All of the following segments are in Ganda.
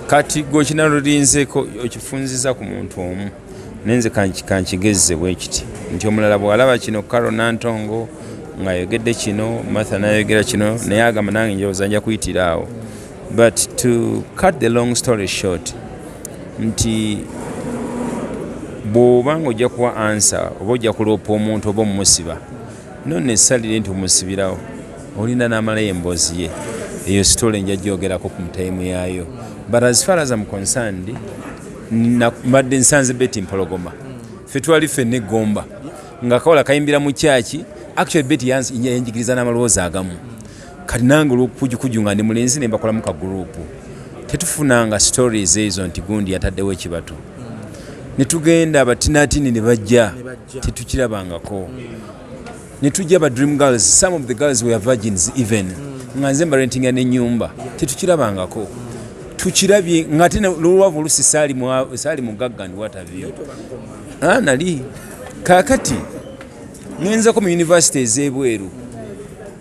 kati gwe kinalulinzeko okifunziza ku muntu omu nenze kankigezze bwe kiti nti omulala bw'alaba kino Karo Nantongo ng'ayogedde kino Martha n'ayogera kino naye agamba nange njowooza nja kuyitira awo. But to cut the long story short, nti bw'obanga ojja kuwa answer oba ojja kuloopa omuntu oba omumusiba no necessarily nti omusibirawo olinda n'amalayo emboozi ye eyo story nja gyogerako ku mutaimu yaayo. But as far as I'm concerned mbadde nsanze Betty Mpologoma ffe twali ffenna eggomba nga Kawola kayimbira mu kyaki actually Betty yanjigiriza n'amalowoozi agamu kati nange olw'okukujukuju nga ndi mulenzi ne mbakolamu ka gurupu tetufunanga stories ezo nti gundi yataddewo ekibatu ne tugenda abatinatini ne bajja tetukirabangako ne tujja ba dream girls, some of the girls were virgins even nga nze mbarentinga n'ennyumba tetukirabangako tukirabye ngate lulwavu olusi saali mugagga ndi watavyo nali kakati ngenzako mu university ez'ebweru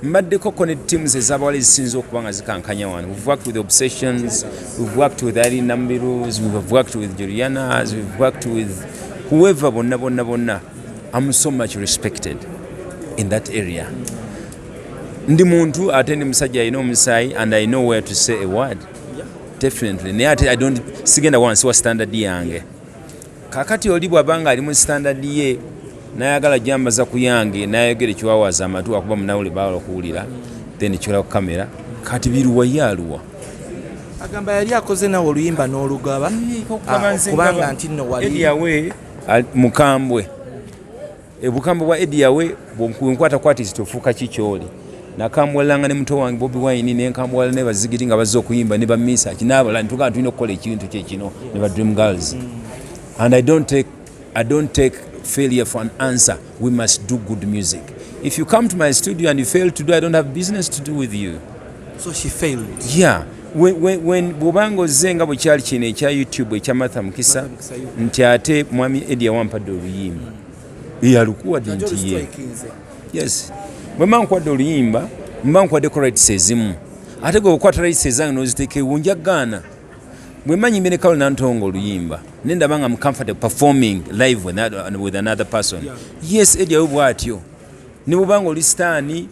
mbaddeko connect teams ez'abawala ezisinza okuba nga zikankanya wano. We've worked with Obsessions, we've worked with Ari Nambirus, we've worked with Julianas, we've worked with whoever bonna. I'm so much respected in that area. Ndi muntu ate ndi musajja alina omusaayi and I know where to say a word. Definitely. Naye ate I don't sigenda wansi wa standard yange. Kakati oli bw'abanga ali mu standard ye nayagala jambaza ku yange nayogera ekiwawaza amatu akuba munawule baala okuwulira then kyola ku kamera kati biruwa yaluwa agamba yali akoze nawo oluyimba n'olugaba kubanga nti nno wali Eddy Yawe mukambwe ebukambwe bwa Eddy Yawe bw'enkwata ku artist ofuuka kikyoli nakambwalanga ne muto wange Bobi Wine nenkambwala ne bazigiri nga bazze okuyimba ne bamisa kinabala ntugaa tulina okukola ekintu kyekino ne ba Dream Girls and I don't take failure for an answer. We must do good music. If you come to my studio and you fail to do, I don't have business to do with you. So she failed? Yeah. When Bubango Zenga bwekyali kino ekya YouTube ekya Martha Mukisa nti ate mwami Eddy yawampadde oluyimba yalukuwadde nti ye yes bwe mba nkuwadde oluyimba mba nkuwaddeko rights ezimu ate gwe okwata rights ezange n'oziteeka ewo njagaana bwe manyi mbene Karo Nantongo oluyimba nendaba nga I'm comfortable performing live with another person. Yes, Eddy Yawe bw'atyo ne bw'obanga oli sitaani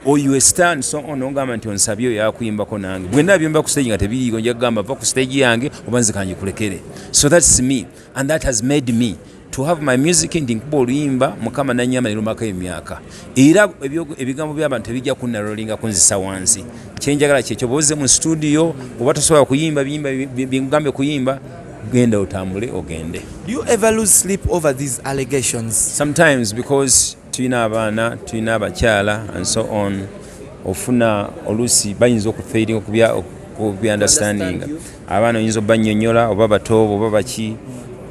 or you a star so onongamba nti onsabye oyo yakuyimbako nange bwe ndabyemba ku stage nga tebiriiko nja kugamba va ku stage yange oba nze kanjikulekere. So that's me and that has made me to have my music ndi nkuba oluyimba mukama nanyama nirumako emyaka era ebigambo by'abantu tebijja kunnarolinga kunzisa wansi kyenjagala kyekyo boze mu studio oba tosobola kuyimba bingambe kuyimba genda otambule ogende. Do you ever lose sleep over these allegations? Sometimes because tulina abaana tulina abakyala and so on ofuna olusi bayinza okufairing okubya understanding abaana oyinza obanyonyola oba batoobo oba baki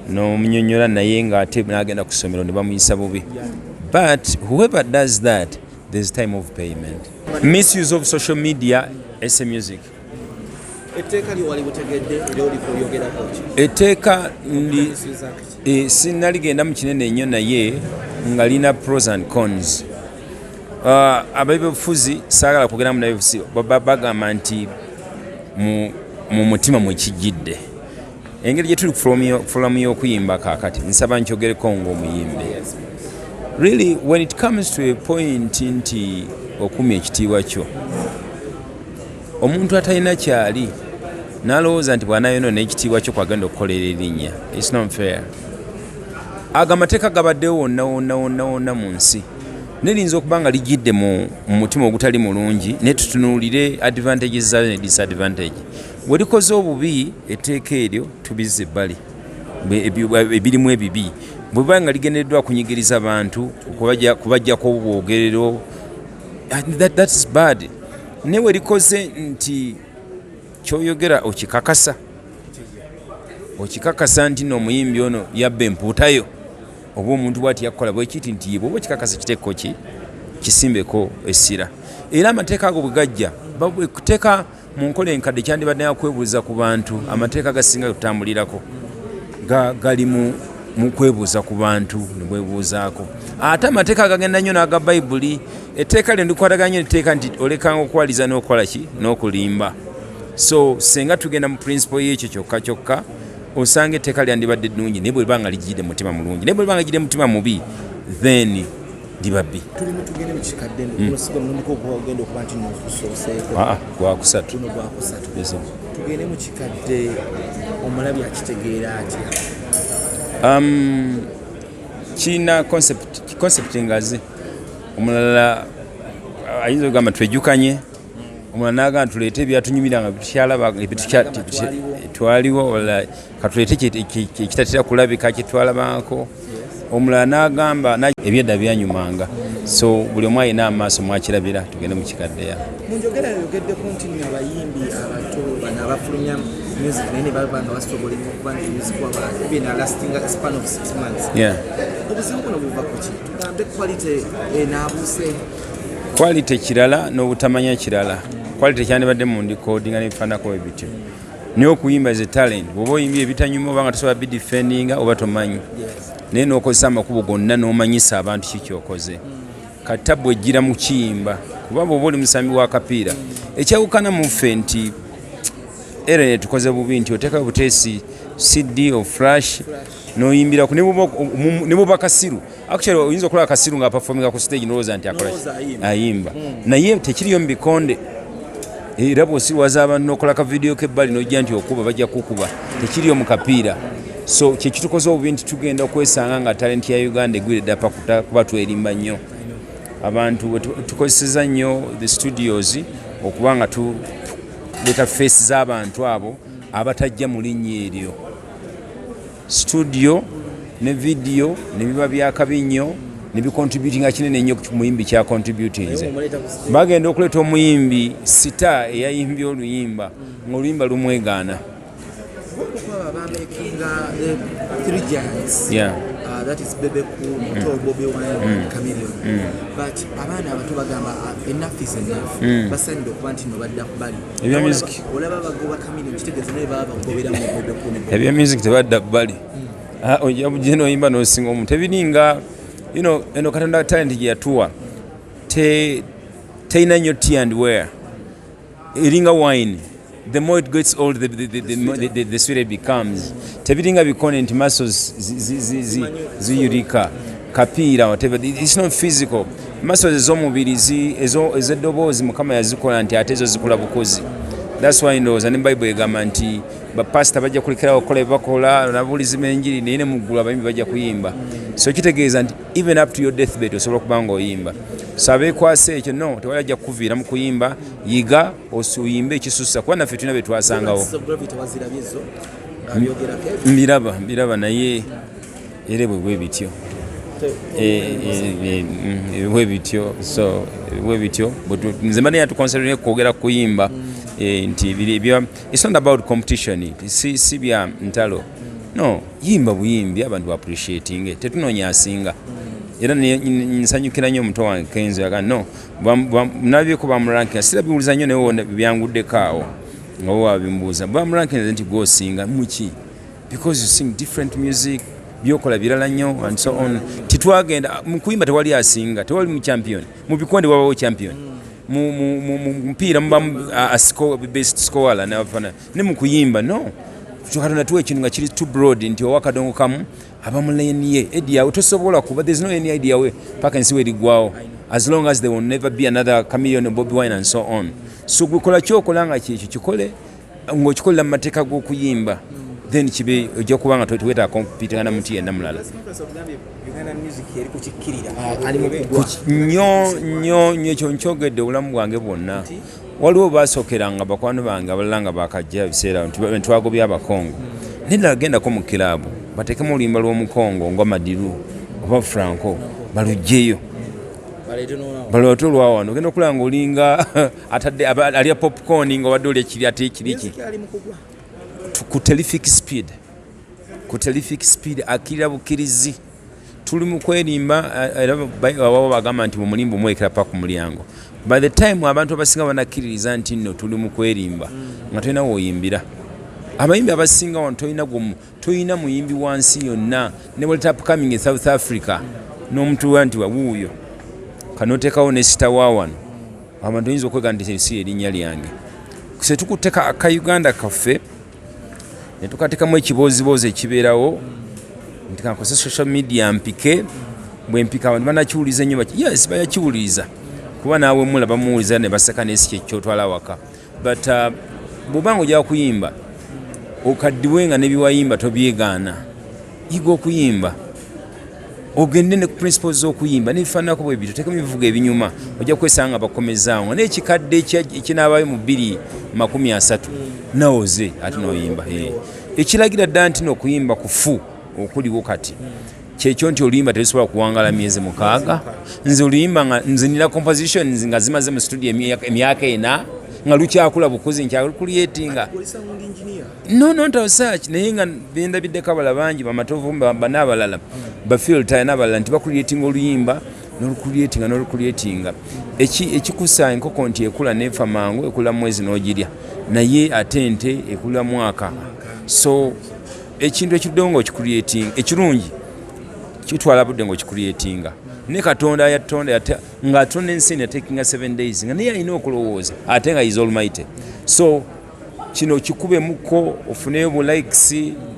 n'omunyonyola naye ng'ate n'agenda ku ssomero ne bamuyisa bubi. But whoever does that, there's time of payment. Misuse of social media as a music. Etteeka sinnaligenda mu kinene ennyo naye nga lina pros and cons. Ab'ebyobufuzi saagala kugenda mu byobufuzi bagamba nti mu mutima mwe kijjidde. Engeri gye tuli kufulamu y'okuyimba kaakati nsaba nkyogereko ng'omuyimbi. Really, when it comes to a point nti okumya ekitiibwa kyo omuntu atalina kyali n'alowooza nti bw'anayonoona ekitiibwa kyo kwagenda okukolera erinnya. It's not fair. Ago amateeka gabaddewo wonna mu nsi nerinza okuba nga lijjidde mu mutima ogutali mulungi ne tutunuulire advantages zaayo ne disadvantage. Bwe likoze obubi etteeka eryo tubizza ebbali ebirimu ebibi bwe baba nga ligendereddwa kunyigiriza bantu kubajjako obwogerero that's bad. Ne we likoze nti kyoyogera okikakasa nti n'omuyimbi ono yabba empuutayo oba omuntu bw'ati yakukola bwe kiti nti ye bw'oba okikakasa kiteeko ki kisimbeko essira. Era amateeka ago bwe gajja kuteeka mu nkola enkadde kyandibadde yakwebuuza ku bantu. Amateeka gasinga tutambulirako gali mu kwebuuza ku bantu ne bwebuuzaako. Ate amateeka gagenda nnyo n'aga Bayibuli. Etteeka lye ndikwataganya etteeka nti olekanga okwaliza n'okukola ki n'okulimba. so senga tugenda mu principle y'ekyo kyokka osange etteka lyandibadde ddungi naye bwe libanga lijjidde mutima mulungi naye bwe libanga lijjidde mutima mubi then libabbi tulimu tugende mu kikadde osiga mulumiko ogenda okuba nti nokusoseeko gwakusatu tugende mu kikadde omulabi akitegeera atya kiina concept ngazi omulala ayinza okugamba twejjukanye omulala n'agamba tuleete ebyatunyumiranga twaliwo wala katuleete ekitatera kulabika kyetwalabako omulala n'agamba ebyedda byanyumanga so buli omu alina amaaso mwakirabira tugende mu kikaddeya munjogera yogeddeko nti nno abayimbi abato bano abafulumya music naye ne baba nga basobola okuba nti music waba bina lasting a span of 6 months obuzibu buno buva ku ki tugambe quality enaabuuse quality kirala n'obutamanya kirala quality kyandibadde mu ndikoodinga n'ebifaanako bwe bityo naye okuyimba ze talent bw'oba oyimbye ebitanyuma oba nga tosobola bidefendinga oba tomanyi naye n'okozesa amakubo gonna n'omanyisa abantu kikyokoze katabwe ejjira mu kiyimba kuba bw'oba oli musambi w'akapiira ekyawukana mu ffe nti era netukoze bubi nti oteekayo buteesi CD o flash n'oyimbiraku ne buba kasiru actually oyinza okulaba kasiru nga performinga ku stage n'olowooza nti akola ayimba naye tekiriyo mu bikonde era bw'osiwaza abantu n'okola ka video k'ebbali n'ojja nti okuba bajja kukuba tekiriyo mu kapiira so kyekitukoze obubi nti tugenda okwesanga nga talenti ya Uganda egwiredde apa kuba twerimba nnyo abantu tukozeseza nnyo the studios okuba nga tuleeta face z'abantu abo abatajja mu linnya eryo studio ne video ne biba byakabi nnyo ne bicontributinga kinene nnyo ku muyimbi kya contributinze bagenda okuleeta omuyimbi sita eyayimbye oluyimba ng'oluyimba lumwegaana that is Bebeku, Motor, Bobby Wine, Chameleon. But abana abato bagamba enough is enough. Basandi okwanti no badda kubali. Ebya music. Olaba bagoba Chameleon kitegeze naye baba bagobera mu Bebeku ne. Ebya music tebadda kubali. Ojja bujeno oyimba n'osinga omuntu tebiringa eno Katonda talent gye yatuwa teina nnyo tea and wear iringa wine. The more it gets old, the sweeter it becomes. Tebiringa bikone nti muscles ziyurika kapiira whatever. It's not physical. Muscles ez'omubiri ez'eddoboozi Mukama yazikola nti ate ezo zikola bukozi. That's why ndowooza ne Bible egamba nti bapasita bajja kulekerawo okukola ebibakola nabulizi b'enjiri naye ne mu ggulu abayimbi bajja kuyimba. So kitegeeza nti even up to your deathbed osobola okuba nga oyimba. So abeekwasa ekyo no tewali ajja kukuviira mu kuyimba yiga oyimbe ekisusa kuba naffe tulina be twasangawo. Mbiraba naye era bwe bityo. Bwe bityo nze mba naye tukonserve kwogera kuyimba nti it's not about competition si bya ntalo no yimba buyimbi abantu appreciating tetunoonya asinga era nsanyukira nnyo omuto wange Kenzo yaga no nabyeko bamuranking sirabiwuliza nnyo naye byanguddeko awo nga wabimbuuza bamuranking nti gwosinga muki because you sing different music byokola birala nnyo and so on titwagenda mu kuyimba tewali asinga tewali mu champion mu bikonde wabawo champion mu mpira muba best scorer n'abafana ne mu kuyimba no Katonda tuwa ekintu nga kiri too broad nti owakadongo kamu abamuleni ye Eddy Yawe tosobola kuba there's no any idea we paka nsiwe ligwawo as long as there will never be another Chameleon or Bobby Wine and so on so gukola kyokola nga kyekyo kikole ng'okikolera mu mateeka g'okuyimba then kibe ojja kuba nga tuweta kompyuta na muti yenna mulala nnyo ekyo nkyogedde obulamu bwange bwonna waliwo basookeranga bakwano bange abalala nga bakajja ebiseera ntwagobya abakongo naye ddala gendako mu kiraabu bateekemu oluyimba lw'omukongo nga Madiru oba Franco balugjeyo baloote olwawano ogenda okulaba nga olinga atadde alya popcorn nga obadde olya kiri ate kiriki ku terrific speed akirira bukirizi tuli mu kwerimba era abawo bagamba nti omulimba omwekera paka ku mulyango by the time abantu abasinga banakiririza nti nno tuli mu kwerimba nga tolina wooyimbira abayimbi abasinga wano tolina muyimbi wansi yonna ne bwali upcoming e South Africa n'omutuwa nti wawuuyo kanoteekawo ne sita wa wano abantu oyinza okwega nti si erinnya lyange kuse tukuteka aka Uganda kaffe ne tukatekamu ekiboozibozi ekibeerawo nti kankozesa social media mpike bwe mpika abantu banakiwuliza ennyo yes bayakiwuliza kuba naawe mulaba muwuliza ne baseka n'esi kyotwala waka but bw'obanga ojja kuyimba okaddiwenga n'ebiwayimba tobyegaana yiga okuyimba ogende ne ku principles z'okuyimba n'ebifaananako bwe bityo teekamu ebivuga ebinyuma ojja kwesanga bakomezaawo n'ekikadde ekinaabayo mu 2030 nawoze ate n'oyimba ekiragira ddala nti n'okuyimba kufu okuliwo kati kyekyo nti oluyimba terusobola kuwangala myezi 6 nze oluyimba nga nzinira compositions nga zimaze mu studio emyaka 4 nga lukyakula bukozi nkyalukulyetinga no ntasearch naye nga bendabiddeko abala bangi bamatovu banaabalala bafilta n'abalala nti bakulyetinga oluyimba n'olukulyetinga ekikusa enkoko nti ekula nefa mangu ekula mwezi n'ogirya naye ate ente ekula mwaka so ekintu ekiddewo ng'okikulyetinga ekirungi kitwala budde ng'okikulyetinga ne katonda yatonda ng'atonda ensi yatekinga 7 days nga naye alina okulowooza ate nga is almighty so kino kikubemuko ofuneyo bu likes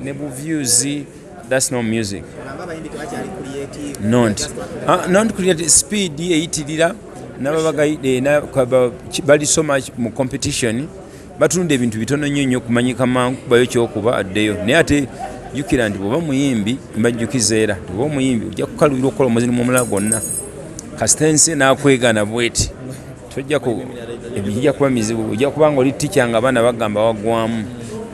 ne bu views that's no music not create speed eyitirira n'ababagaide bali so much mu competition batunda ebintu bitono nnyo kumanyika mangu kubayo kyokuba addeyo naye ate jukira nti bw'oba muyimbi mbajjukiza era nti bw'oba muyimbi ojja kukalubira okukola omuzimu omulala gwonna kasitensi n'akwegana bweti ebijja kuba mizibu ojja kuba nga oli ticca nga abaana bagamba wagwamu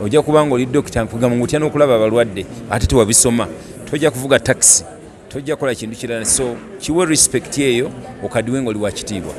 ojja kuba nga oli dokita nkugamba ng'otya n'okulaba abalwadde ate tewabisoma tojja kuvuga takisi tojja kukola kintu kirala so kiwe respect eyo okaddiwe ng'oli wa kitiibwa